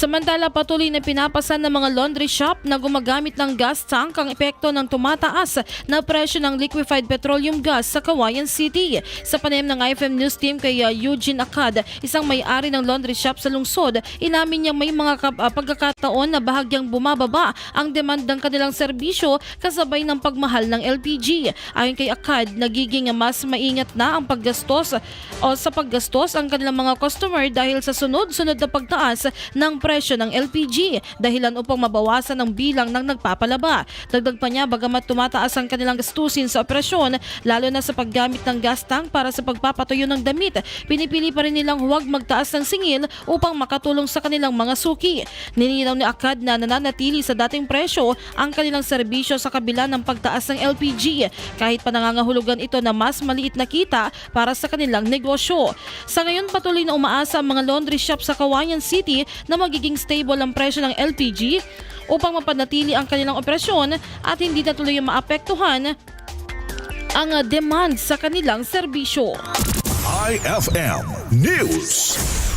Samantala, patuloy na pinapasan ng mga laundry shop na gumagamit ng gas tank ang epekto ng tumataas na presyo ng liquefied petroleum gas sa Cauayan City. Sa panayam ng IFM News Team kay Eugene Acad, isang may-ari ng laundry shop sa lungsod, inamin niyang may mga pagkakataon na bahagyang bumababa ang demand ng kanilang serbisyo kasabay ng pagmahal ng LPG. Ayon kay Acad, nagiging mas maingat na ang paggastos ang kanilang mga customer dahil sa sunod-sunod na pagtaas ng presyo ng LPG, dahilan upang mabawasan ang bilang ng nagpapalaba. Dagdag pa niya, bagamat tumataas ang kanilang gastusin sa operasyon, lalo na sa paggamit ng gas tank para sa pagpapatuyo ng damit, pinipili pa rin nilang huwag magtaas ng singil upang makatulong sa kanilang mga suki. Nilinaw ni Acad na nananatili sa dating presyo ang kanilang serbisyo sa kabila ng pagtaas ng LPG, kahit pa nangangahulugan ito na mas maliit na kita para sa kanilang negosyo. Sa ngayon, patuloy na umaasa ang mga laundry shop sa Cauayan City na magiging stable ang presyo ng LPG upang mapanatili ang kanilang operasyon at hindi na tuloy maapektuhan ang demand sa kanilang serbisyo. IFM News.